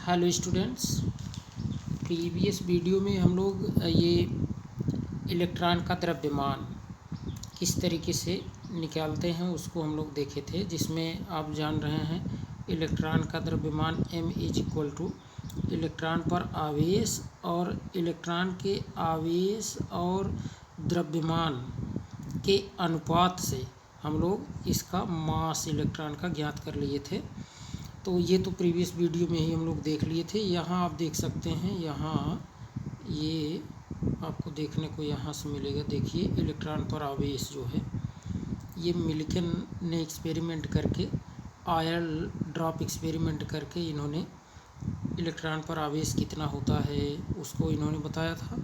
Hello students, previous video में हम लोग ये इलेक्ट्रॉन का द्रव्यमान किस तरीके से निकालते हैं उसको हम लोग देखे थे, जिसमें आप जान रहे हैं इलेक्ट्रॉन का द्रव्यमान m is equal two electron पर आवेश और इलेक्ट्रॉन के आवेश और द्रव्यमान के अनुपात से हम लोग इसका मास इलेक्ट्रॉन का ज्ञात कर लिए थे। तो ये तो प्रीवियस वीडियो में ही हम लोग देख लिए थे। यहाँ आप देख सकते हैं, यहाँ ये आपको देखने को यहाँ से मिलेगा। देखिए इलेक्ट्रॉन पर आवेश जो है, ये मिल्किन ने एक्सपेरिमेंट करके, आयल ड्रॉप एक्सपेरिमेंट करके इन्होंने इलेक्ट्रॉन पर आवेश कितना होता है उसको इन्होंने बताया था।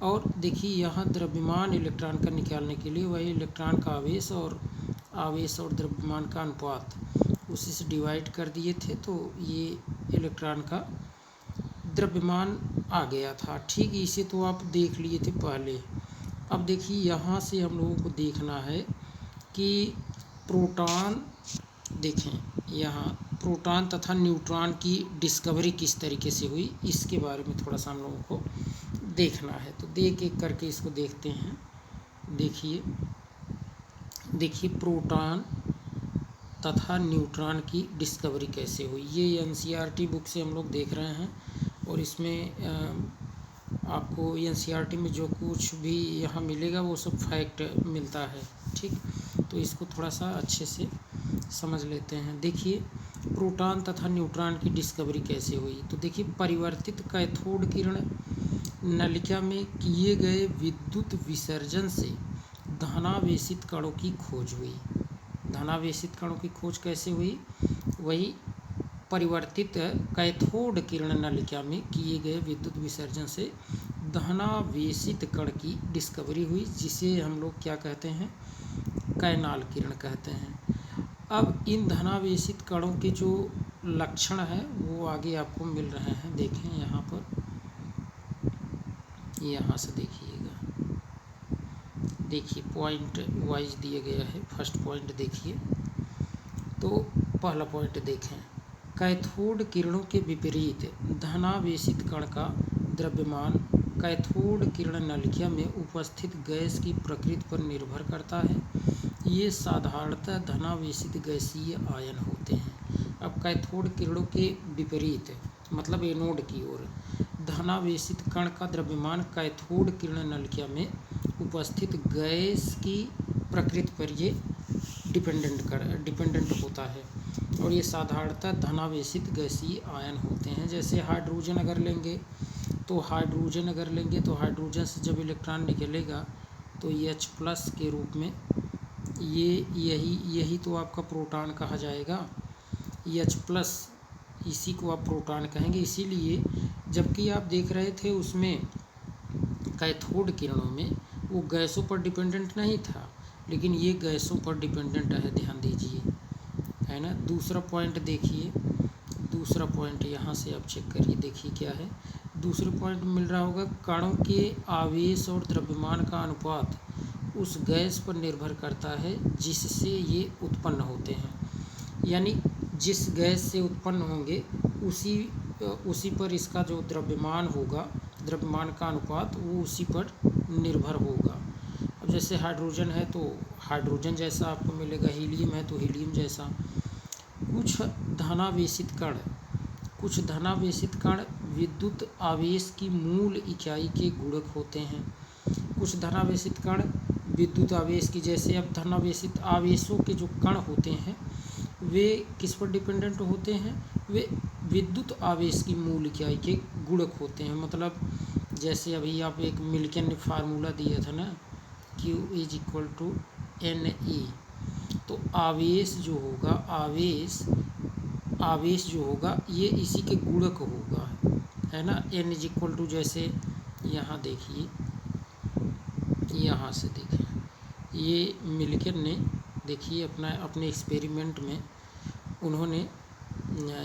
और देखिए यहाँ द्रव्यमान इलेक्ट्रॉन का निकालने के लिए वही इलेक्ट्रॉन का आवेश और द्रव्यमान का अनुपात उसी से डिवाइड कर दिए थे, तो ये इलेक्ट्रॉन का द्रव्यमान आ गया था। ठीक इसे तो आप देख लिए थे पहले। अब देखिए यहाँ से हम लोगों को देखना है कि प्रोटॉन, देखें यहाँ प्रोटॉन तथा न्यूट्रॉन की डिस्कवरी किस तरीके से हुई, इसके बारे में थोड़ा सा हम लोगों को देखना है। तो देख एक करके इसको देखते हैं। देखिए प्रोटॉन तथा न्यूट्रॉन की डिस्कवरी कैसे हुई, ये NCERT बुक से हम लोग देख रहे हैं। और इसमें आपको NCERT में जो कुछ भी यहाँ मिलेगा वो सब फैक्ट मिलता है। ठीक, तो इसको थोड़ा सा अच्छे से समझ लेते हैं। देखिए प्रोटॉन तथा न्यूट्रॉन की डिस्कवरी कैसे हुई। तो देखिए परिवर्तित कैथोड किरण नलिका में किए गए विद्युत विसर्जन से धनावेशित कणों की खोज हुई। धनावेशित कणों की खोज कैसे हुई, वही परिवर्तित कैथोड किरण नलिका में किए गए विद्युत विसर्जन से धनावेशित कण की डिस्कवरी हुई, जिसे हम लोग क्या कहते हैं, कैनाल किरण कहते हैं। अब इन धनावेशित कणों के जो लक्षण हैं वो आगे आपको मिल रहे हैं। देखें यहाँ पर, यहाँ से देखिए पॉइंट वाइज दिया गया है। फर्स्ट पॉइंट देखिए, तो पहला पॉइंट देखें, कैथोड किरणों के विपरीत धनावेशित कण का द्रव्यमान कैथोड किरण नलिका में उपस्थित गैस की प्रकृति पर निर्भर करता है। ये साधारणतः धनावेशित गैसीय आयन होते हैं। अब कैथोड किरणों के विपरीत मतलब एनोड की ओर धनावेशित कण का द्रव्यमान कैथोड किरण नलिका में उपस्थित गैस की प्रकृति पर ये डिपेंडेंट होता है। और ये साधारणतः धनावेशित गैसीय आयन होते हैं। जैसे हाइड्रोजन अगर लेंगे तो हाइड्रोजन से जब इलेक्ट्रॉन निकलेगा तो H+ के रूप में यही तो आपका प्रोटॉन कहा जाएगा। H+, इसी को आप प्रोटॉन कहेंगे। इसीलिए जबकि आप देख रहे थे उसमें कैथोड किरणों में वो गैसों पर डिपेंडेंट नहीं था, लेकिन ये गैसों पर डिपेंडेंट है, ध्यान दीजिए, है ना। दूसरा पॉइंट देखिए, दूसरा पॉइंट यहाँ से आप चेक करिए, देखिए क्या है। दूसरे पॉइंट मिल रहा होगा, कणों के आवेश और द्रव्यमान का अनुपात उस गैस पर निर्भर करता है जिससे ये उत्पन्न होते हैं। यानी जिस गैस से उत्पन्न होंगे उसी पर इसका जो द्रव्यमान होगा, द्रव्यमान का अनुपात, वो उसी पर निर्भर होगा। अब जैसे हाइड्रोजन है तो हाइड्रोजन जैसा आपको मिलेगा, हीलियम है तो हीलियम जैसा। कुछ धनावेशित कण विद्युत आवेश की मूल इकाई के गुणक होते हैं। कुछ धनावेशित कण विद्युत आवेश की, जैसे अब धनावेशित आवेशों के जो कण होते हैं वे किस पर डिपेंडेंट होते हैं, वे विद्युत आवेश की मूल इकाई के गुणक होते हैं। मतलब जैसे अभी आप एक मिल्किन ने फार्मूला दिया था ना, Q = Ne, तो आवेश जो होगा ये इसी के गुणक होगा, है ना। N = जैसे यहाँ देखिए, यहाँ से देखें, ये मिल्किन ने देखिए अपने एक्सपेरिमेंट में उन्होंने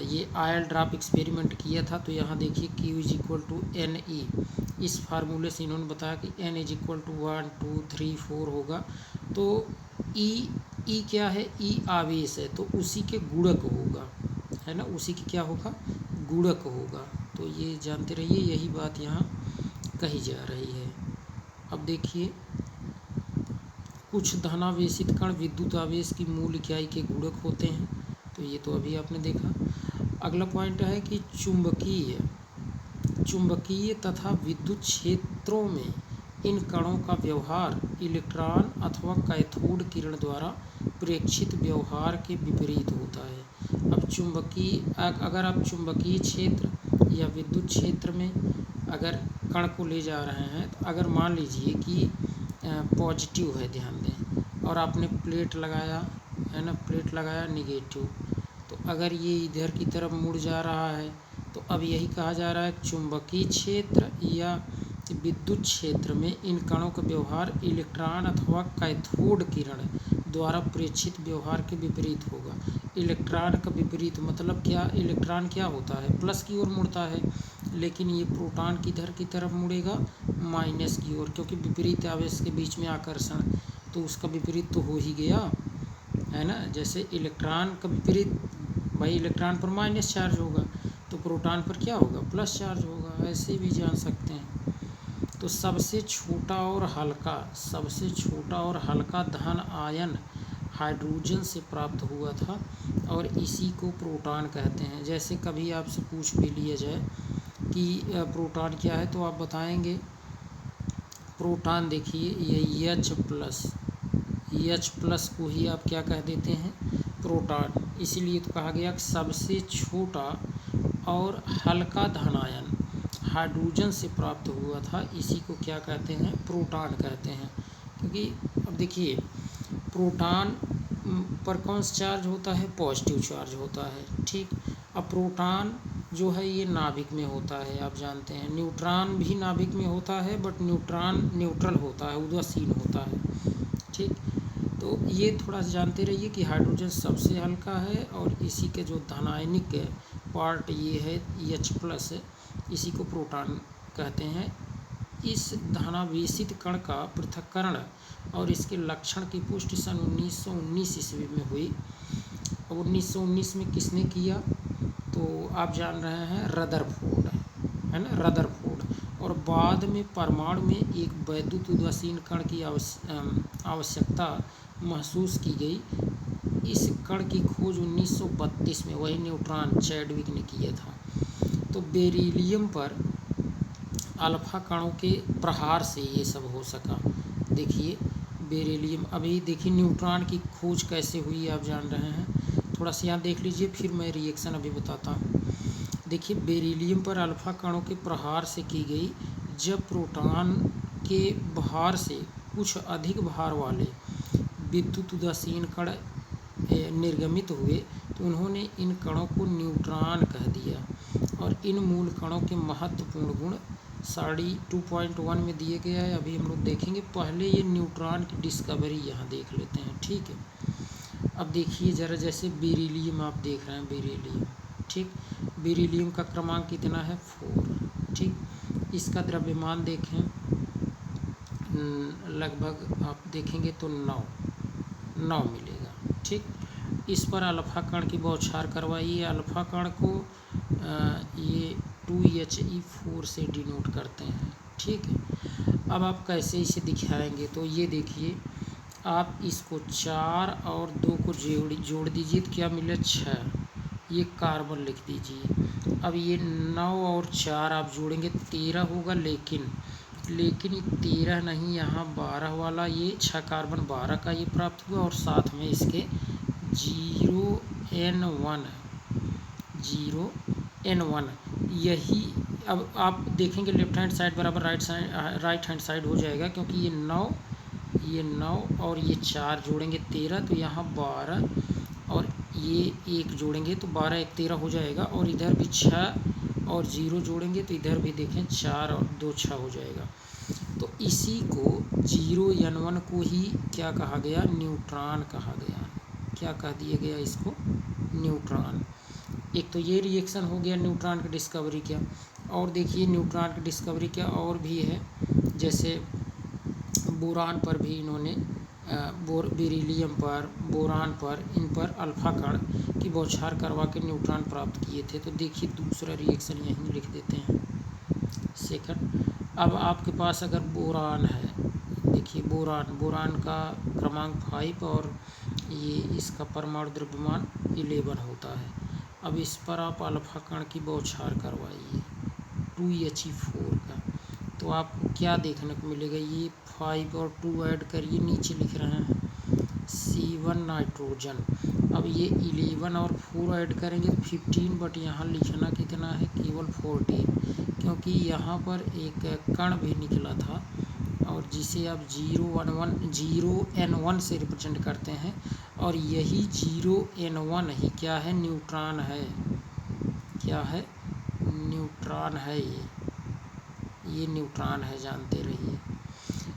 ये आयल ड्रॉप एक्सपेरिमेंट किया था। तो यहाँ देखिए Q = Ne, इस फार्मूले से इन्होंने बताया कि N = 1 2 3 4 होगा। तो E क्या है, E आवेश है, तो उसी के गुणक होगा, है ना, उसी की क्या होगा, गुणक होगा। तो ये जानते रहिए, यही बात यहाँ कही जा रही है। अब देखिए, कुछ धनावेशित कण विद्युत आवेश की मूल इकाई के गुणक होते हैं, तो ये तो अभी आपने देखा। अगला पॉइंट है कि चुंबकीय तथा विद्युत क्षेत्रों में इन कणों का व्यवहार इलेक्ट्रॉन अथवा कैथोड किरण द्वारा प्रेक्षित व्यवहार के विपरीत होता है। अब अगर आप चुंबकीय क्षेत्र या विद्युत क्षेत्र में अगर कण को ले जा रहे हैं, तो अगर मान लीजिए कि पॉजिटिव है, ध्यान दें, और आपने प्लेट लगाया है ना, प्लेट लगाया निगेटिव, तो अगर ये इधर की तरफ मुड़ जा रहा है, तो अब यही कहा जा रहा है चुंबकीय क्षेत्र या विद्युत क्षेत्र में इन कणों का व्यवहार इलेक्ट्रॉन अथवा कैथोड किरण द्वारा प्रेक्षित व्यवहार के विपरीत होगा। इलेक्ट्रॉन का विपरीत मतलब क्या? इलेक्ट्रॉन क्या होता है? प्लस की ओर मुड़ता है, लेकिन ये प्रोटॉन किधर की तरफ मुड़ेगा? माइनस की ओर, क्योंकि विपरीत आवेश के बीच में आकर्षण, तो उसका विपरीत तो हो ही गया है ना। जैसे इलेक्ट्रॉन का विपरीत, भाई इलेक्ट्रॉन पर माइनस चार्ज होगा, तो प्रोटॉन पर क्या होगा? प्लस चार्ज होगा। ऐसे भी जान सकते हैं। तो सबसे छोटा और हल्का धन आयन हाइड्रोजन से प्राप्त हुआ था और इसी को प्रोटॉन कहते हैं। जैसे कभी आपसे पूछ भी लिया जाए कि प्रोटॉन क्या है, तो आप बताएंगे प्रोटॉन, देखिए ये H प्लस को ही आप क्या कह देते हैं? प्रोटॉन। इसीलिए तो कहा गया कि सबसे छोटा और हल्का धन आयन हाइड्रोजन से प्राप्त हुआ था, इसी को क्या कहते हैं? प्रोटॉन कहते हैं। क्योंकि अब देखिए, प्रोटॉन पर कौन सा चार्ज होता है? पॉजिटिव चार्ज होता है, ठीक। अब प्रोटॉन जो है ये नाभिक में होता है, आप जानते हैं। न्यूट्रॉन भी नाभिक में होता है, बट न्यूट्रॉन न्यूट्रल होता है, उदासीन होता है, ठीक। तो ये थोड़ा जानते रहिए कि हाइड्रोजन सबसे हल्का है और इसी के जो धनायनिक पार्ट ये है H प्लस, इसी को प्रोटॉन कहते हैं। इस धनावेशित कण का पृथक्करण और इसके लक्षण की पुष्टि सन 1919 ईस्वी में हुई। अब 1919 में किसने किया? तो आप जान रहे हैं, रदरफोर्ड, है ना, रदरफोर्ड। और बाद में परमाणु में एक वैद्युत उदासीन कण की आवश्यकता महसूस की गई। इस कण की खोज 1932 में वही न्यूट्रॉन चैडविक ने किया था। तो बेरिलियम पर अल्फा कणों के प्रहार से ये सब हो सका। देखिए बेरिलियम, अभी देखिए न्यूट्रॉन की खोज कैसे हुई आप जान रहे हैं, थोड़ा सा यहाँ देख लीजिए, फिर मैं रिएक्शन अभी बताता हूँ। देखिए बेरिलियम पर अल्फा कणों के प्रहार से की गई। जब प्रोटॉन के भार से कुछ अधिक भार वाले विद्युत उदासीन कण निर्गमित हुए, तो उन्होंने इन कणों को न्यूट्रॉन कह दिया। और इन मूल कणों के महत्वपूर्ण गुण 2.1 में दिए गए हैं, अभी हम लोग देखेंगे। पहले ये न्यूट्रॉन की डिस्कवरी यहाँ देख लेते हैं, ठीक है। अब देखिए ज़रा, जैसे बेरिलियम आप देख रहे हैं, बेरिलियम, ठीक। बेरिलियम का क्रमांक कितना है? 4, ठीक। इसका द्रव्यमान देखें, लगभग आप देखेंगे तो 9 मिलेगा, ठीक। इस पर अल्फा कण की बौछार करवाइए। अल्फा कण को ये 2He4 से डिनोट करते हैं, ठीक है। अब आप कैसे इसे दिखाएंगे? तो ये देखिए, आप इसको 4 और 2 को जोड़ दीजिए, तो क्या मिले? 6। ये कार्बन लिख दीजिए। अब ये 9 और 4 आप जोड़ेंगे 13 होगा, लेकिन ये 13 नहीं, यहाँ 12 वाला, ये 6 कार्बन 12 का ये प्राप्त हुआ, और साथ में इसके 0N1 यही। अब आप देखेंगे लेफ्ट हैंड साइड बराबर राइट हैंड साइड हो जाएगा, क्योंकि ये 9 और ये 4 जोड़ेंगे 13, तो यहाँ 12 और ये 1 जोड़ेंगे तो 12 1 13 हो जाएगा। और इधर भी 6 और 0 जोड़ेंगे तो इधर भी देखें 4 और 2 6 हो जाएगा। तो इसी को 0N1 को ही क्या कहा गया? न्यूट्रॉन कहा गया। क्या कह दिया गया इसको? न्यूट्रॉन। एक तो ये रिएक्शन हो गया न्यूट्रॉन की डिस्कवरी क्या। और देखिए न्यूट्रॉन की डिस्कवरी क्या और भी है, जैसे बोरान पर भी इन्होंने बेरिलियम पर, बोरान पर, इन पर अल्फा कण की बौछार करवा के न्यूट्रॉन प्राप्त किए थे। तो देखिए दूसरा रिएक्शन यहीं लिख देते हैं, सेकंड। अब आपके पास अगर बोरान है, देखिए बोरान का क्रमांक 5 और ये इसका परमाणु द्रव्यमान 11 होता है। अब इस पर आप अल्फा कण की बौछार करवाइए 2He4 का, तो आपको क्या देखने को मिलेगा, ये 5 और 2 ऐड करिए, नीचे लिख रहे हैं C1 नाइट्रोजन। अब ये 11 और 4 ऐड करेंगे तो 15, बट यहाँ लिखना कितना है, केवल 14, क्योंकि यहाँ पर एक कण भी निकला था और जिसे आप 0N1 से रिप्रेजेंट करते हैं, और यही 0N1 ही क्या है, न्यूट्रॉन है। क्या है, न्यूट्रॉन है। ये न्यूट्रॉन है, जानते रहिए।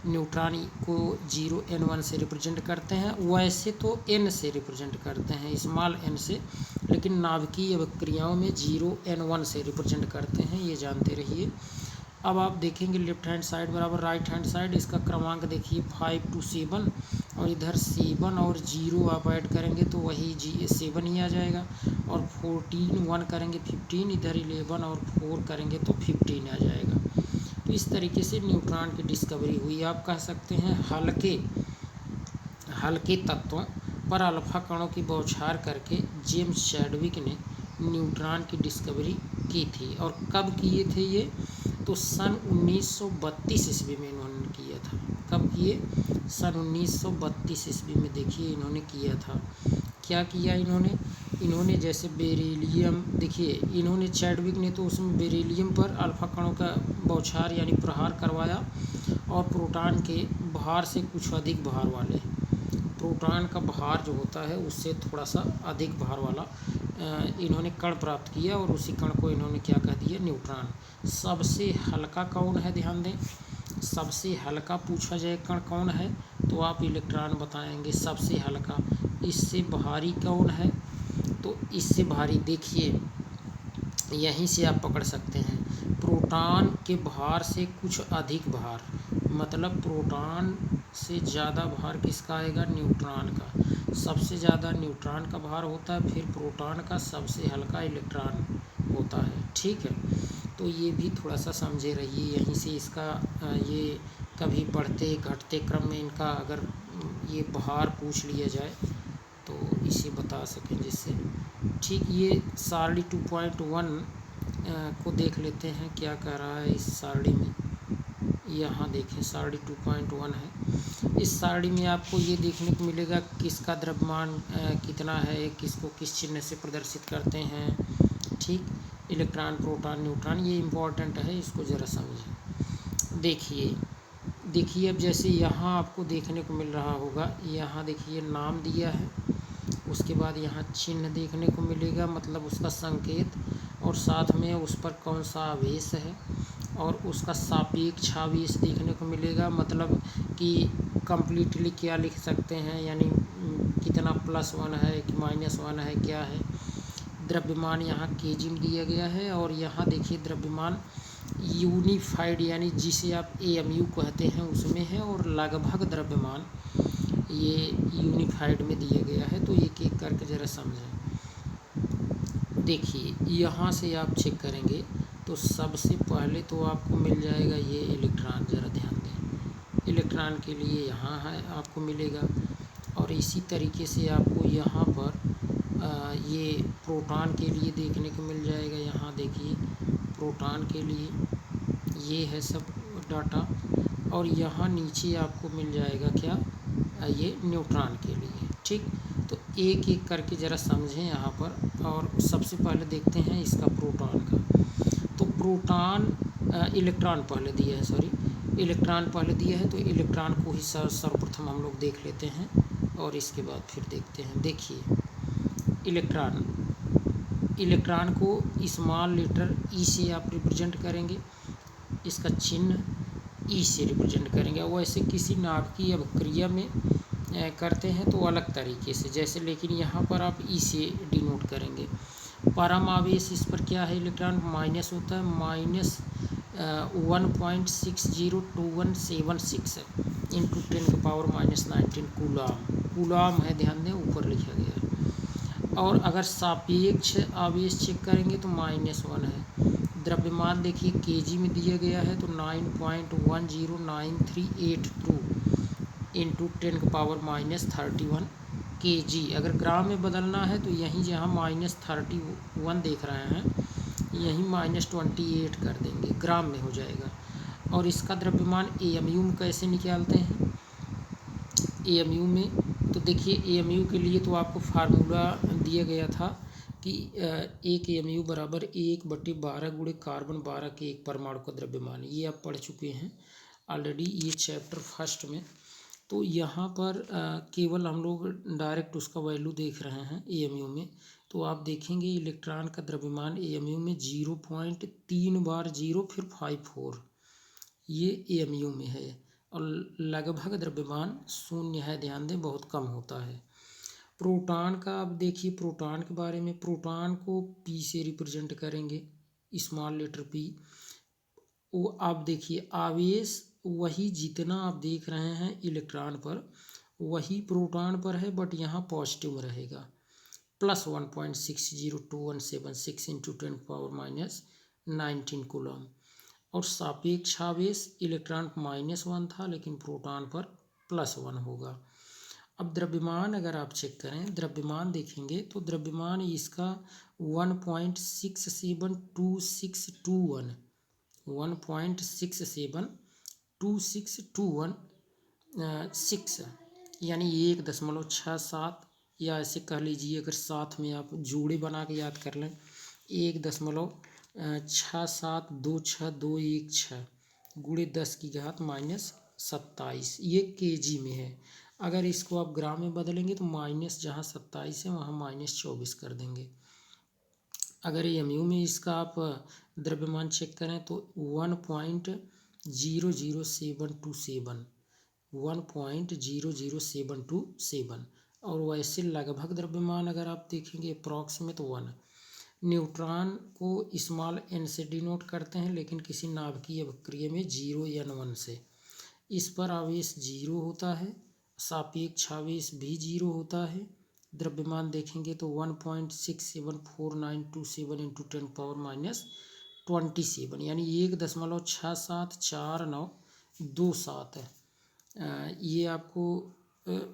न्यूट्रॉन को 0N1 से रिप्रेजेंट करते हैं, वैसे तो N से रिप्रेजेंट करते हैं, स्मॉल n से, लेकिन नाभिकीय अभिक्रियाओं में 0N1 से रिप्रेजेंट करते हैं, ये जानते रहिए। अब आप देखेंगे लेफ्ट हैंड साइड बराबर राइट हैंड साइड, इसका क्रमांक देखिए 5 to 7, और इधर 7 और 0 आप ऐड करेंगे तो वही 7 ही आ जाएगा, और 14 1 करेंगे 15, इधर 11 और 4 करेंगे तो 15 आ जाएगा। तो इस तरीके से न्यूट्रॉन की डिस्कवरी हुई। आप कह सकते हैं हल्के तत्वों पर अल्फा कणों की बौछार करके जेम्स चैडविक ने न्यूट्रॉन की डिस्कवरी की थी। और कब किए थे ये, तो सन 1932 ईस्वी में इन्होंने किया था। कब किए, सन 1932 ईस्वी में देखिए इन्होंने किया था। क्या किया इन्होंने जैसे बेरिलियम, देखिए इन्होंने चैडविक ने तो उसमें बेरिलियम पर अल्फा कणों का बौछार यानी प्रहार करवाया, और प्रोटॉन के भार से कुछ अधिक भार वाले, प्रोटॉन का भार जो होता है उससे थोड़ा सा अधिक भार वाला इन्होंने कण प्राप्त किया, और उसी कण को इन्होंने क्या कह दिया, न्यूट्रॉन। सबसे हल्का कौन है, ध्यान दें, सबसे हल्का पूछा जाए कण कौन है तो आप इलेक्ट्रॉन बताएंगे सबसे हल्का। इससे भारी कौन है, तो इससे भारी देखिए यहीं से आप पकड़ सकते हैं, प्रोटॉन के भार से कुछ अधिक भार, मतलब प्रोटॉन से ज़्यादा भार किसका आएगा, न्यूट्रॉन का। सबसे ज़्यादा न्यूट्रॉन का भार होता है, फिर प्रोटॉन का, सबसे हल्का इलेक्ट्रॉन होता है। ठीक है, तो ये भी थोड़ा सा समझे रहिए, यहीं से इसका ये कभी बढ़ते घटते क्रम में इनका अगर ये भार पूछ लिया जाए तो इसे बता सकें जिससे। ठीक, ये सारणी 2.1 को देख लेते हैं क्या कह रहा है इस सारणी में। यहाँ देखें सारणी 2.1 है। इस सारणी में आपको ये देखने को मिलेगा किसका द्रव्यमान कितना है, किसको किस चिन्ह से प्रदर्शित करते हैं। ठीक, इलेक्ट्रॉन, प्रोटॉन, न्यूट्रॉन, ये इम्पोर्टेंट है, इसको ज़रा समझें। देखिए अब जैसे यहाँ आपको देखने को मिल रहा होगा, यहाँ देखिए नाम दिया है, उसके बाद यहाँ चिन्ह देखने को मिलेगा, मतलब उसका संकेत, और साथ में उस पर कौन सा आवेश है, और उसका सापेक्ष आवेश देखने को मिलेगा, मतलब कि कम्प्लीटली क्या लिख सकते हैं, यानी कितना +1 है कि -1 है, क्या है। द्रव्यमान यहाँ केजी में दिया गया है, और यहाँ देखिए द्रव्यमान यूनिफाइड यानी जिसे आप AMU कहते हैं उसमें है, और लगभग द्रव्यमान ये यूनिफाइड में दिया गया है। तो एक एक करके ज़रा समझें। देखिए यहाँ से आप चेक करेंगे तो सबसे पहले तो आपको मिल जाएगा ये इलेक्ट्रॉन, ज़रा ध्यान दें, इलेक्ट्रॉन के लिए यहाँ है आपको मिलेगा, और इसी तरीके से आपको यहाँ पर ये प्रोटॉन के लिए देखने को मिल जाएगा। यहाँ देखिए प्रोटॉन के लिए ये है सब डाटा, और यहाँ नीचे आपको मिल जाएगा क्या, ये न्यूट्रॉन के लिए। ठीक, तो एक एक करके ज़रा समझें यहाँ पर। और सबसे पहले देखते हैं इसका प्रोटॉन का। तो प्रोटॉन इलेक्ट्रॉन पहले दिया है, इलेक्ट्रॉन पहले दिया है, तो इलेक्ट्रॉन को ही सर्वप्रथम हम लोग देख लेते हैं, और इसके बाद फिर देखते हैं। देखिए इलेक्ट्रॉन को स्मॉल लेटर ई से आप रिप्रेजेंट करेंगे, इसका चिन्ह ई से रिप्रेजेंट करेंगे। वैसे किसी नाभिकीय अभिक्रिया में करते हैं तो अलग तरीके से, जैसे, लेकिन यहाँ पर आप ई से डिनोट करेंगे। परम आवेश इस पर क्या है, इलेक्ट्रॉन माइनस होता है, 1.602176 इंटू 10⁻⁻19 कूलाम है, ध्यान दें ऊपर लिखा गया है। और अगर सापेक्ष आवेश चेक करेंगे तो -1 है। द्रव्यमान देखिए केजी में दिया गया है तो 9.109382 इंटू 10⁻⁻31 kg। अगर ग्राम में बदलना है तो यहीं जहाँ -31 देख रहे हैं यहीं -28 कर देंगे, ग्राम में हो जाएगा। और इसका द्रव्यमान AMU में कैसे निकालते हैं? AMU में तो देखिए AMU के लिए तो आपको फार्मूला दिया गया था कि 1 AMU बराबर 1/12 गुणे कार्बन 12 के एक परमाणु का द्रव्यमान। ये आप पढ़ चुके हैं ऑलरेडी, ये चैप्टर फर्स्ट में। तो यहाँ पर केवल हम लोग डायरेक्ट उसका वैल्यू देख रहे हैं AMU में। तो आप देखेंगे इलेक्ट्रॉन का द्रव्यमान AMU में 0.3 बार 0 फिर 54 ये AMU में है। और लगभग द्रव्यमान 0 है, ध्यान दें बहुत कम होता है। प्रोटॉन का आप देखिए, प्रोटॉन के बारे में, प्रोटॉन को P से रिप्रेजेंट करेंगे, स्मॉल लेटर P। वो आप देखिए आवेश वही जितना आप देख रहे हैं इलेक्ट्रॉन पर वही प्रोटॉन पर है, बट यहाँ पॉजिटिव में रहेगा, +1.602176 इंटू 10⁻⁻19 कूलम। और सापेक्ष आवेश इलेक्ट्रॉन -1 था लेकिन प्रोटॉन पर +1 होगा। अब द्रव्यमान अगर आप चेक करें, द्रव्यमान देखेंगे तो द्रव्यमान इसका 1.672621 1.672621 यानी 1.67, या ऐसे कह लीजिए अगर साथ में आप जोड़े बना के याद कर लें 1.6726216 गुणे 10⁻⁻27 ये kg में है। अगर इसको आप ग्राम में बदलेंगे तो माइनस जहाँ 27 है वहाँ -24 कर देंगे। अगर AMU में इसका आप द्रव्यमान चेक करें तो 1.00727 और वैसे लगभग द्रव्यमान अगर आप देखेंगे अप्रॉक्सीमेट 1। न्यूट्रॉन को स्मॉल n से डिनोट करते हैं लेकिन किसी नाभिकीय अभिक्रिया में 0n1 से। इस पर आवेश 0 होता है, सापेक्ष आवेश भी 0 होता है। द्रव्यमान देखेंगे तो 1.674927 इंटू 10⁻⁻27 यानी 1.674927 है। ये आपको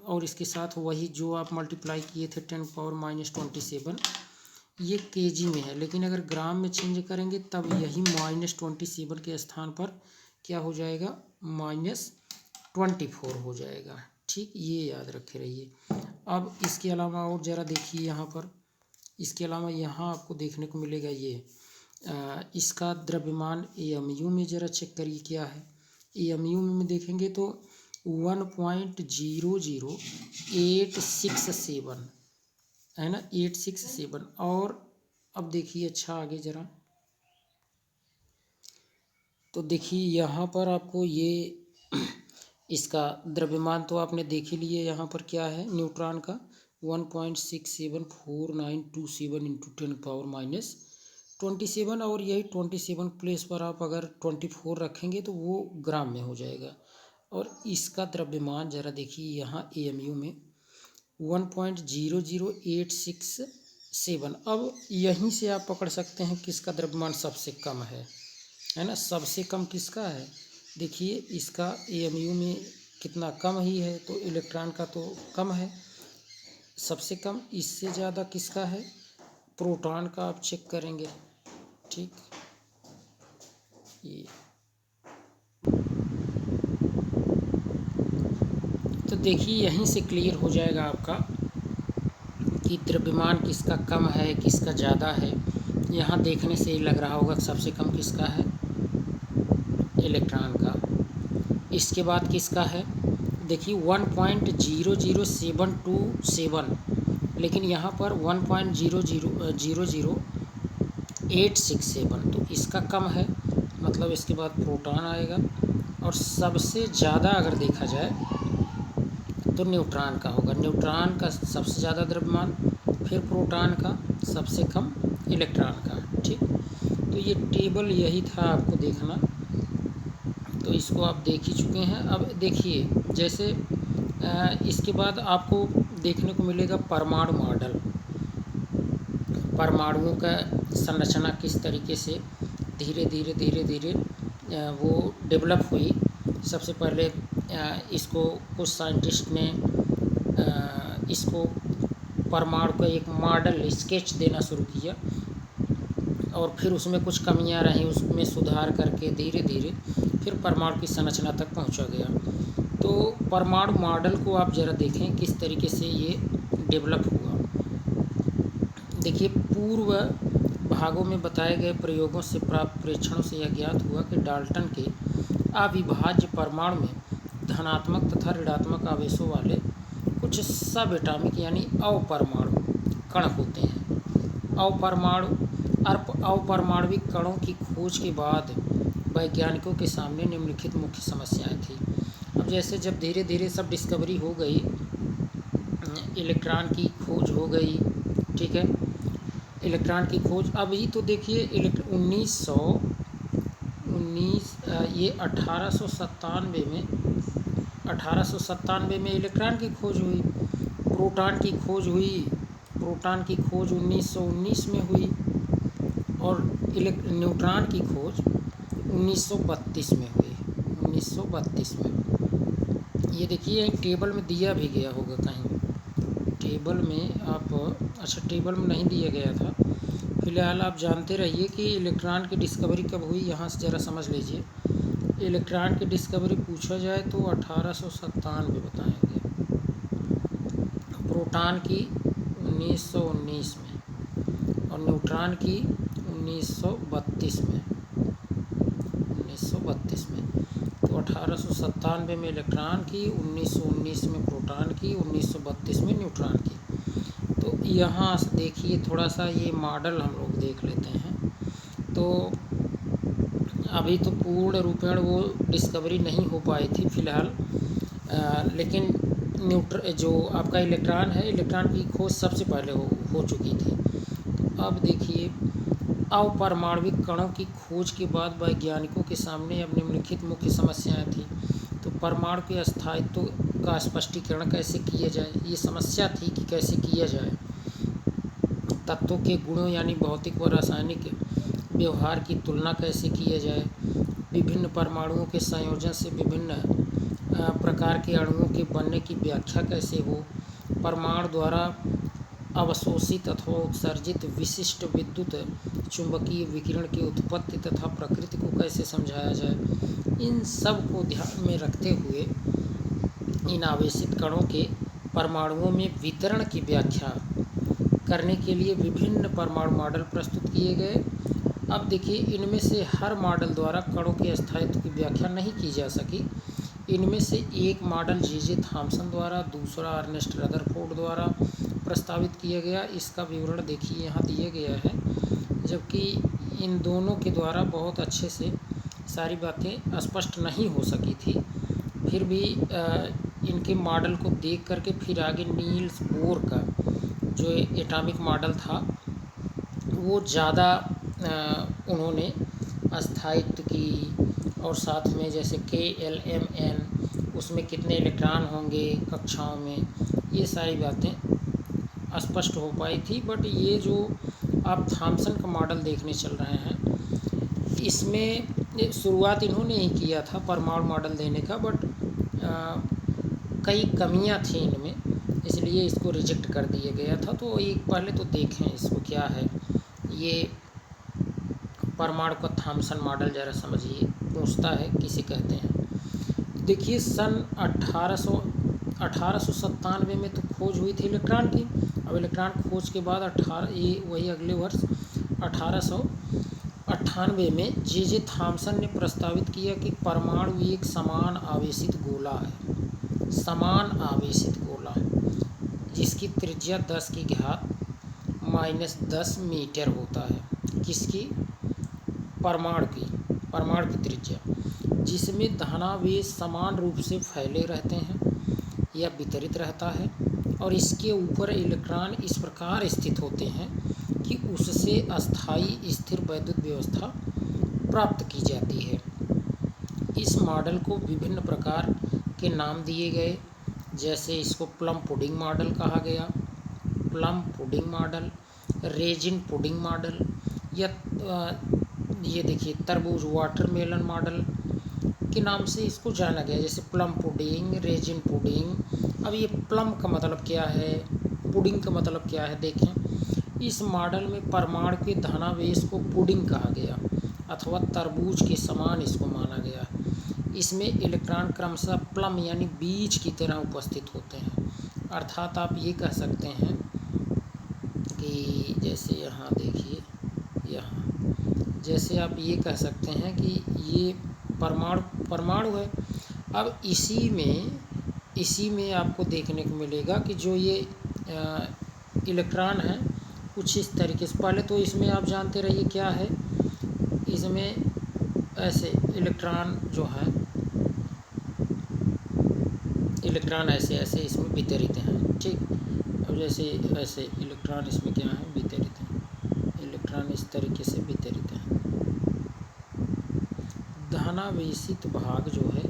और इसके साथ वही जो आप मल्टीप्लाई किए थे 10⁻⁻27 ये kg में है। लेकिन अगर ग्राम में चेंज करेंगे तब यही -27 के स्थान पर क्या हो जाएगा, -24 हो जाएगा। ठीक, ये याद रखे रहिए। अब इसके अलावा और ज़रा देखिए यहाँ पर, इसके अलावा यहाँ आपको देखने को मिलेगा ये इसका द्रव्यमान AMU में ज़रा चेक करिए क्या है। AMU में देखेंगे तो 1.00867 है ना, 867। और अब देखिए अच्छा आगे ज़रा, तो देखिए यहाँ पर आपको ये इसका द्रव्यमान तो आपने देख ही लिए। यहाँ पर क्या है न्यूट्रॉन का 1.674927 इंटू 10⁻⁻27 और यही 27 प्लेस पर आप अगर 24 रखेंगे तो वो ग्राम में हो जाएगा। और इसका द्रव्यमान ज़रा देखिए यहाँ AMU में 1.00867। अब यहीं से आप पकड़ सकते हैं किसका द्रव्यमान सबसे कम है ना, सबसे कम किसका है। देखिए इसका AMU में कितना कम ही है, तो इलेक्ट्रॉन का तो कम है सबसे कम। इससे ज़्यादा किसका है, प्रोटॉन का आप चेक करेंगे। ठीक, ये तो देखिए यहीं से क्लियर हो जाएगा आपका कि द्रव्यमान किसका कम है किसका ज़्यादा है। यहाँ देखने से ही लग रहा होगा सबसे कम किसका है, इलेक्ट्रॉन का। इसके बाद किसका है, देखिए 1.00727 लेकिन यहाँ पर 1.00867 तो इसका कम है, मतलब इसके बाद प्रोटॉन आएगा। और सबसे ज़्यादा अगर देखा जाए तो न्यूट्रॉन का होगा। न्यूट्रॉन का सबसे ज़्यादा द्रव्यमान, फिर प्रोटॉन का, सबसे कम इलेक्ट्रॉन का। ठीक, तो ये टेबल यही था आपको देखना। तो इसको आप देख ही चुके हैं। अब देखिए, जैसे इसके बाद आपको देखने को मिलेगा परमाणु मॉडल। परमाणुओं का संरचना किस तरीके से धीरे धीरे वो डेवलप हुई। सबसे पहले इसको कुछ साइंटिस्ट ने इसको परमाणु का एक मॉडल स्केच देना शुरू किया, और फिर उसमें कुछ कमियां रहीं, उसमें सुधार करके धीरे धीरे फिर परमाणु की संरचना तक पहुंचा गया। तो परमाणु मॉडल को आप ज़रा देखें किस तरीके से ये डेवलप हुआ। देखिए, पूर्व भागों में बताए गए प्रयोगों से प्राप्त प्रेक्षणों से यह ज्ञात हुआ कि डाल्टन के अविभाज्य परमाणु में धनात्मक तथा ऋणात्मक आवेशों वाले कुछ सब एटॉमिक यानी अपरमाणु कण होते हैं। अपरमाणविक कणों की खोज के बाद वैज्ञानिकों के सामने निम्नलिखित मुख्य समस्याएं थी। अब जैसे जब धीरे धीरे सब डिस्कवरी हो गई, इलेक्ट्रॉन की खोज हो गई, ठीक है, इलेक्ट्रॉन की खोज। अभी तो देखिए ये 1897 में इलेक्ट्रॉन की खोज हुई। प्रोटॉन की खोज हुई। प्रोटॉन की खोज 1919 में हुई, और न्यूट्रॉन की खोज 1932 में हुई। 1932 में ये देखिए, एक टेबल में दिया भी गया होगा कहीं, टेबल में आप, अच्छा टेबल में नहीं दिया गया था। फिलहाल आप जानते रहिए कि इलेक्ट्रॉन की डिस्कवरी कब हुई, यहाँ से ज़रा समझ लीजिए। इलेक्ट्रॉन की डिस्कवरी पूछा जाए तो 1897 बताएंगे, प्रोटॉन की 1919 में, और न्यूट्रॉन की 1932 में। 1932 में तो 1897 में इलेक्ट्रॉन की, 1919 में प्रोटॉन की, 1932 में न्यूट्रॉन की। तो यहाँ देखिए, थोड़ा सा ये मॉडल हम लोग देख लेते हैं। तो अभी तो पूर्ण रूपेण वो डिस्कवरी नहीं हो पाई थी फिलहाल, लेकिन जो आपका इलेक्ट्रॉन है, इलेक्ट्रॉन की खोज सबसे पहले हो चुकी थी। तो अब देखिए, अपरमाणविक कणों की खोज के बाद वैज्ञानिकों के सामने अब निम्नलिखित मुख्य समस्याएं थी। तो परमाणु के स्थायित्व का स्पष्टीकरण कैसे किया जाए, ये समस्या थी कि कैसे किया जाए। तत्वों के गुणों यानी भौतिक व रासायनिक व्यवहार की तुलना कैसे किया जाए। विभिन्न परमाणुओं के संयोजन से विभिन्न प्रकार के अणुओं के बनने की व्याख्या कैसे हो। परमाणु द्वारा अवशोषित अथवा उत्सर्जित विशिष्ट विद्युत चुंबकीय विकिरण की उत्पत्ति तथा प्रकृति को कैसे समझाया जाए। इन सब को ध्यान में रखते हुए इन आवेशित कणों के परमाणुओं में वितरण की व्याख्या करने के लिए विभिन्न परमाणु मॉडल प्रस्तुत किए गए। अब देखिए, इनमें से हर मॉडल द्वारा कणों के स्थायित्व की व्याख्या नहीं की जा सकी। इनमें से एक मॉडल जे थॉमसन द्वारा, दूसरा अर्नेस्ट रदरफोर्ड द्वारा प्रस्तावित किया गया। इसका विवरण देखिए यहाँ दिया गया है, जबकि इन दोनों के द्वारा बहुत अच्छे से सारी बातें स्पष्ट नहीं हो सकी थी। फिर भी इनके मॉडल को देख करके फिर आगे नील्स बोर का जो एटॉमिक मॉडल था वो ज़्यादा उन्होंने स्थायित्व की, और साथ में जैसे KLMN उसमें कितने इलेक्ट्रॉन होंगे कक्षाओं में, ये सारी बातें स्पष्ट हो पाई थी। बट ये जो आप थॉमसन का मॉडल देखने चल रहे हैं, इसमें शुरुआत इन्होंने ही किया था परमाणु मॉडल देने का, बट कई कमियां थी इनमें, इसलिए इसको रिजेक्ट कर दिया गया था। तो एक पहले तो देखें इसको क्या है ये परमाणु का थॉमसन मॉडल, ज़रा समझिए। पूछता है किसे कहते हैं। देखिए, सन 1897 में तो खोज हुई थी इलेक्ट्रॉन की। अब इलेक्ट्रॉन खोज के बाद वही अगले वर्ष 1898 में जे थॉमसन ने प्रस्तावित किया कि परमाणु एक समान आवेशित गोला है। समान आवेशित गोला जिसकी त्रिज्या 10⁻⁻10 मीटर होता है। किसकी? परमाणु की त्रिज्या, जिसमें धनावेश समान रूप से फैले रहते हैं या वितरित रहता है, और इसके ऊपर इलेक्ट्रॉन इस प्रकार स्थित होते हैं कि उससे अस्थायी स्थिर वैद्युत व्यवस्था प्राप्त की जाती है। इस मॉडल को विभिन्न प्रकार के नाम दिए गए, जैसे इसको प्लम पुडिंग मॉडल कहा गया, plum pudding model, resin pudding model, या ये देखिए तरबूज वाटरमेलन मॉडल के नाम से इसको जाना गया, जैसे प्लम पुडिंग, रेजिन पुडिंग। अब ये प्लम का मतलब क्या है, पुडिंग का मतलब क्या है, देखें। इस मॉडल में परमाणु के धनावेश को पुडिंग कहा गया अथवा तरबूज के समान इसको माना गया। इसमें इलेक्ट्रॉन क्रमशः प्लम यानी बीज की तरह उपस्थित होते हैं। अर्थात आप ये कह सकते हैं कि जैसे यहाँ देखिए, यहाँ जैसे आप ये कह सकते हैं कि ये परमाणु है। अब इसी में आपको देखने को मिलेगा कि जो ये इलेक्ट्रॉन है कुछ इस तरीके से, पहले तो इसमें आप जानते रहिए क्या है, इसमें ऐसे इलेक्ट्रॉन जो है, इलेक्ट्रॉन ऐसे ऐसे इसमें वितरित हैं, ठीक। अब जैसे ऐसे इलेक्ट्रॉन इसमें क्या है, वितरित हैं, इलेक्ट्रॉन इस तरीके से वितरित हैं। धनावेशित भाग जो है,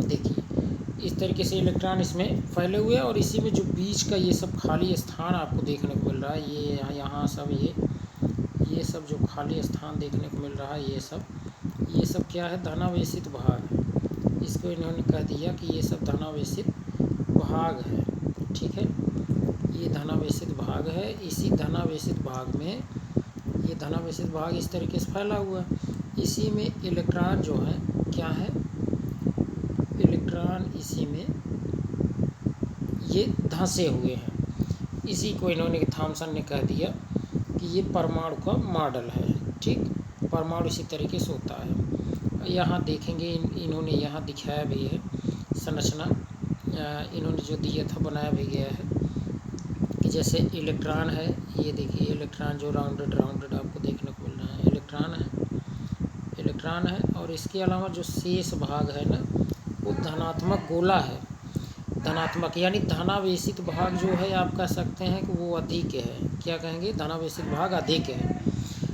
देखिए इस तरीके से इलेक्ट्रॉन इसमें फैले हुए हैं, और इसी में जो बीच का ये सब खाली स्थान आपको देखने को मिल रहा है, ये यहाँ सब ये सब जो खाली स्थान देखने को मिल रहा है, ये सब क्या है, धनावेशित भाग है। इसको इन्होंने कह दिया कि ये सब धनावेशित भाग है, ठीक है। ये धनावेशित भाग है। इसी धनावेशित भाग में ये धनावेशित भाग इस तरीके से फैला हुआ है। इसी में इलेक्ट्रॉन जो है क्या है, इलेक्ट्रॉन इसी में ये धंसे हुए हैं। इसी को इन्होंने, थॉमसन ने कह दिया कि ये परमाणु का मॉडल है, ठीक। परमाणु इसी तरीके से होता है। यहाँ देखेंगे इन्होंने यहाँ दिखाया भी है संरचना, इन्होंने जो दिया था बनाया भी गया है कि जैसे इलेक्ट्रॉन है, ये देखिए इलेक्ट्रॉन जो राउंडेड आपको देखने को मिल रहा है, इलेक्ट्रॉन है। और इसके अलावा जो शेष भाग है ना, वो धनात्मक गोला है, धनात्मक यानी धनावेशित भाग जो है आप कह सकते हैं कि वो अधिक है। क्या कहेंगे, धनावेशित भाग अधिक है।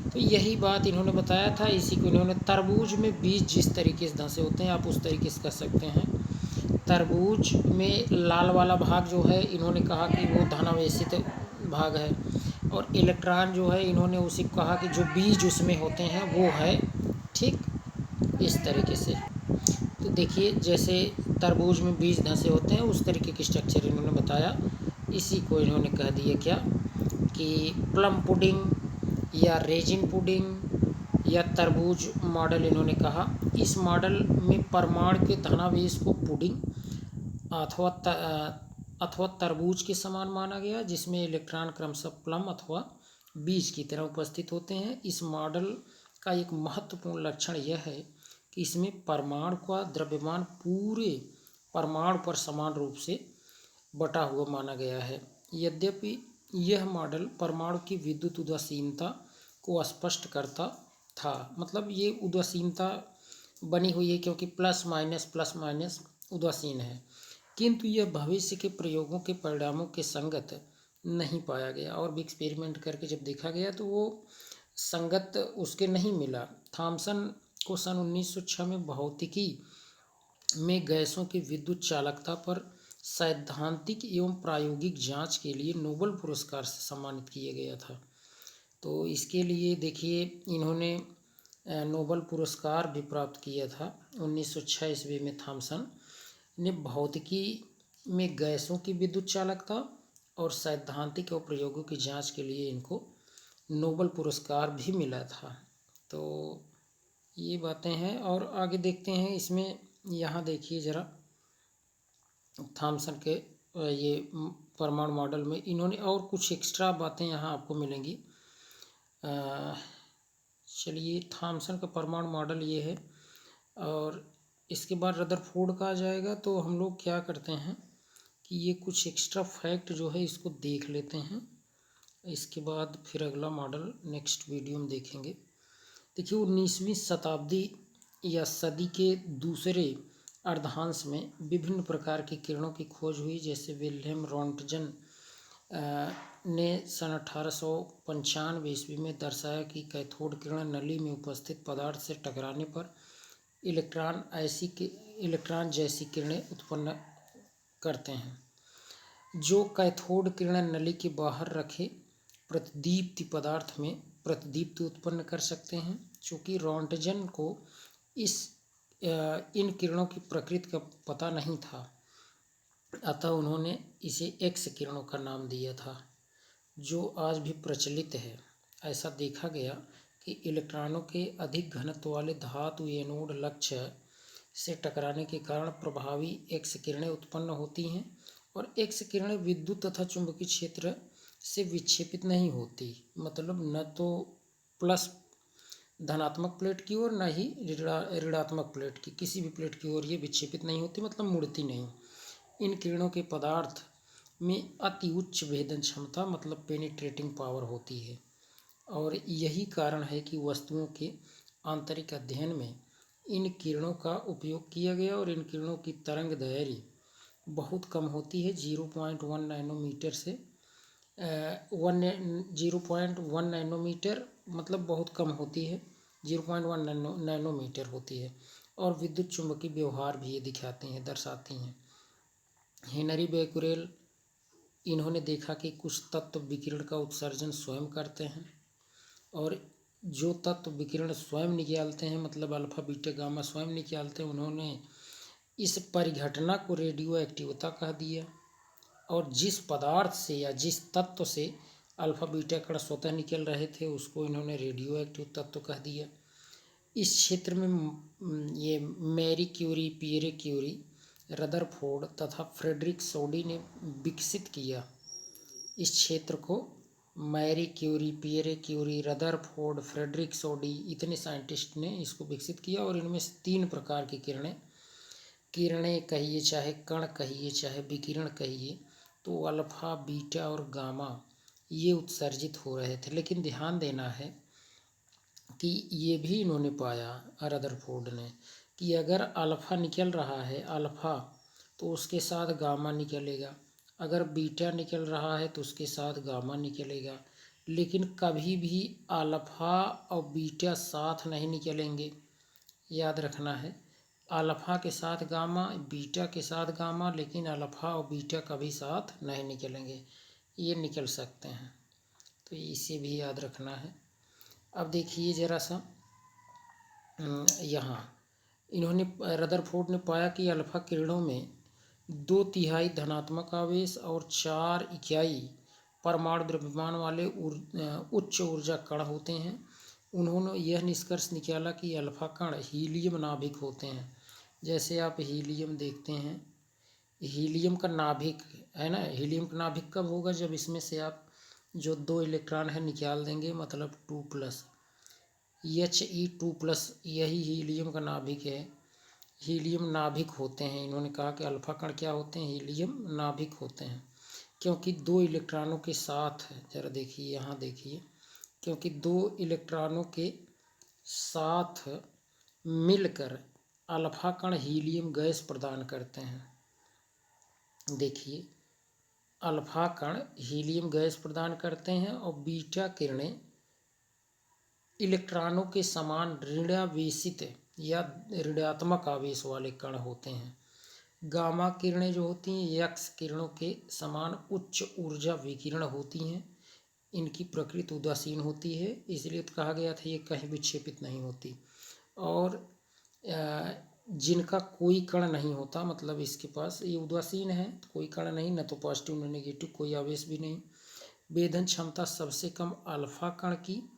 तो यही बात इन्होंने बताया था। इसी को इन्होंने तरबूज में बीज जिस तरीके से धंसे होते हैं आप उस तरीके से कह सकते हैं। तरबूज में लाल वाला भाग जो है इन्होंने कहा कि वो धनावेशित भाग है, और इलेक्ट्रॉन जो है इन्होंने उसी को कहा कि जो बीज उसमें होते हैं वो है, ठीक, इस तरीके से। तो देखिए जैसे तरबूज में बीज धंसे होते हैं उस तरीके की स्ट्रक्चर इन्होंने बताया। इसी को इन्होंने कह दिया क्या कि प्लम पुडिंग या रेजिन पुडिंग या तरबूज मॉडल इन्होंने कहा। इस मॉडल में परमाणु के धनावेश को पुडिंग अथवा तरबूज के समान माना गया, जिसमें इलेक्ट्रॉन क्रमशः प्लम अथवा बीज की तरह उपस्थित होते हैं। इस मॉडल का एक महत्वपूर्ण लक्षण यह है कि इसमें परमाणु का द्रव्यमान पूरे परमाणु पर समान रूप से बटा हुआ माना गया है। यद्यपि यह मॉडल परमाणु की विद्युत उदासीनता को स्पष्ट करता था, मतलब ये उदासीनता बनी हुई है क्योंकि प्लस माइनस उदासीन है, किंतु यह भविष्य के प्रयोगों के परिणामों के संगत नहीं पाया गया। और भी एक्सपेरिमेंट करके जब देखा गया तो वो संगत उसके नहीं मिला। थॉमसन को सन 1906 में भौतिकी में गैसों की विद्युत चालकता पर सैद्धांतिक एवं प्रायोगिक जांच के लिए नोबेल पुरस्कार से सम्मानित किया गया था। तो इसके लिए देखिए इन्होंने नोबेल पुरस्कार भी प्राप्त किया था 1906 ईस्वी में। थॉमसन ने भौतिकी में गैसों की विद्युत चालकता और सैद्धांतिक और प्रयोगों की जांच के लिए इनको नोबेल पुरस्कार भी मिला था। तो ये बातें हैं, और आगे देखते हैं इसमें। यहाँ देखिए ज़रा थॉमसन के ये परमाणु मॉडल में इन्होंने और कुछ एक्स्ट्रा बातें यहाँ आपको मिलेंगी। चलिए थॉमसन का परमाणु मॉडल ये है, और इसके बाद रदरफोर्ड का आ जाएगा। तो हम लोग क्या करते हैं कि ये कुछ एक्स्ट्रा फैक्ट जो है इसको देख लेते हैं, इसके बाद फिर अगला मॉडल नेक्स्ट वीडियो में देखेंगे। देखिए 19वीं शताब्दी या सदी के दूसरे अर्धांश में विभिन्न प्रकार की किरणों की खोज हुई, जैसे विल्हेम रॉन्टजन ने सन 1895 ईस्वी में दर्शाया कि कैथोड किरण नली में उपस्थित पदार्थ से टकराने पर इलेक्ट्रॉन जैसी किरणें उत्पन्न करते हैं, जो कैथोड किरण नली के बाहर रखे प्रतिदीप्ति पदार्थ में प्रतिदीप्ति उत्पन्न कर सकते हैं। चूँकि रॉन्टजन को इन किरणों की प्रकृति का पता नहीं था, अतः उन्होंने इसे एक्स किरणों का नाम दिया था, जो आज भी प्रचलित है। ऐसा देखा गया कि इलेक्ट्रॉनों के अधिक घनत्व वाले धातु एनोड लक्ष्य से टकराने के कारण प्रभावी एक्स किरणें उत्पन्न होती हैं, और एक्स किरणें विद्युत तथा चुंबकीय क्षेत्र से विक्षेपित नहीं होती, मतलब न तो प्लस धनात्मक प्लेट की ओर, न ही ऋणात्मक प्लेट की, किसी भी प्लेट की ओर ये विक्षेपित नहीं होती, मतलब मुड़ती नहीं। इन किरणों के पदार्थ में अति उच्च भेदन क्षमता, मतलब पेनिट्रेटिंग पावर होती है, और यही कारण है कि वस्तुओं के आंतरिक अध्ययन में इन किरणों का उपयोग किया गया। और इन किरणों की तरंग दैर्घ्य बहुत कम होती है, 0.1 नैनोमीटर से 0.1 नैनोमीटर, मतलब बहुत कम होती है, 0.1 नैनोमीटर होती है। और विद्युत चुंबकीय व्यवहार भी ये दिखाती हैं, दर्शाती हैं। हेनरी बेक्यूरेल, इन्होंने देखा कि कुछ तत्व विकिरण का उत्सर्जन स्वयं करते हैं, और जो तत्व विकिरण स्वयं निकालते हैं, मतलब अल्फा बीटा गामा स्वयं निकालते हैं, उन्होंने इस परिघटना को रेडियो एक्टिविता कह दिया। और जिस पदार्थ से या जिस तत्व से अल्फा बीटा कण स्वतः निकल रहे थे, उसको इन्होंने रेडियो एक्टिव तत्व कह दिया। इस क्षेत्र में ये Marie Curie, Pierre Curie, Rutherford तथा फ्रेडरिक सोडी ने विकसित किया। इस क्षेत्र को Marie Curie, Pierre Curie, Rutherford, Frederick Soddy, इतने साइंटिस्ट ने इसको विकसित किया। और इनमें से 3 प्रकार की किरणें कहिए, चाहे कण कहिए, चाहे विकिरण कहिए, तो अल्फा बीटा और गामा ये उत्सर्जित हो रहे थे। लेकिन ध्यान देना है कि ये भी इन्होंने पाया, रदरफोर्ड ने, कि अगर अल्फा निकल रहा है अल्फा, तो उसके साथ गामा निकलेगा, अगर बीटा निकल रहा है तो उसके साथ गामा निकलेगा, लेकिन कभी भी अल्फा और बीटा साथ नहीं निकलेंगे। याद रखना है, अल्फा के साथ गामा, बीटा के साथ गामा, लेकिन अल्फा और बीटा कभी साथ नहीं निकलेंगे। ये निकल सकते हैं, तो इसे भी याद रखना है। अब देखिए ज़रा सा, यहाँ इन्होंने, रदरफोर्ड ने पाया कि अल्फा किरणों में 2/3 धनात्मक आवेश और 4 इकाई परमाणु द्रव्यमान वाले उच्च ऊर्जा कण होते हैं। उन्होंने यह निष्कर्ष निकाला कि अल्फा कण हीलियम नाभिक होते हैं। जैसे आप हीलियम देखते हैं, हीलियम का नाभिक है ना, हीलियम का नाभिक कब होगा, जब इसमें से आप जो 2 इलेक्ट्रॉन है निकाल देंगे, मतलब 2+, He2+, यही हीलियम का नाभिक है। हीलियम नाभिक होते हैं। इन्होंने कहा कि अल्फा कण क्या होते हैं, हीलियम नाभिक होते हैं, क्योंकि 2 इलेक्ट्रॉनों के साथ, जरा देखिए यहाँ देखिए, क्योंकि 2 इलेक्ट्रॉनों के साथ मिलकर अल्फा कण हीलियम गैस प्रदान करते हैं। देखिए, अल्फा कण हीलियम गैस प्रदान करते हैं, और बीटा किरणें इलेक्ट्रॉनों के समान ऋणावेशित या ऋणात्मक आवेश वाले कण होते हैं। गामा किरणें जो होती हैं, एक्स किरणों के समान उच्च ऊर्जा विकिरण होती हैं। इनकी प्रकृति उदासीन होती है, इसलिए तो कहा गया था ये कहीं विक्षेपित नहीं होती। और जिनका कोई कण नहीं होता, मतलब इसके पास ये उदासीन है, तो कोई कण नहीं, न तो पॉजिटिव न नेगेटिव, कोई आवेश भी नहीं। वेधन क्षमता सबसे कम अल्फा कण की,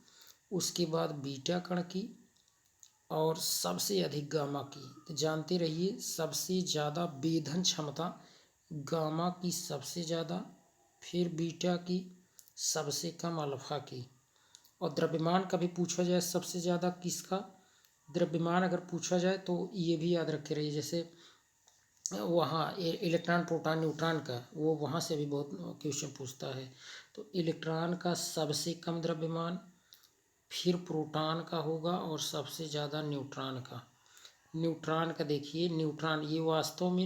उसके बाद बीटा कण की, और सबसे अधिक गामा की। तो जानते रहिए, सबसे ज़्यादा वेधन क्षमता गामा की सबसे ज़्यादा, फिर बीटा की, सबसे कम अल्फा की। और द्रव्यमान कभी पूछा जाए सबसे ज़्यादा किसका, द्रव्यमान अगर पूछा जाए तो ये भी याद रखे रहिए, जैसे वहाँ इलेक्ट्रॉन, प्रोटॉन, न्यूट्रॉन का, वो वहाँ से भी बहुत क्वेश्चन पूछता है। तो इलेक्ट्रॉन का सबसे कम द्रव्यमान, फिर प्रोटॉन का होगा, और सबसे ज़्यादा न्यूट्रॉन का। न्यूट्रॉन का देखिए, न्यूट्रॉन ये वास्तव में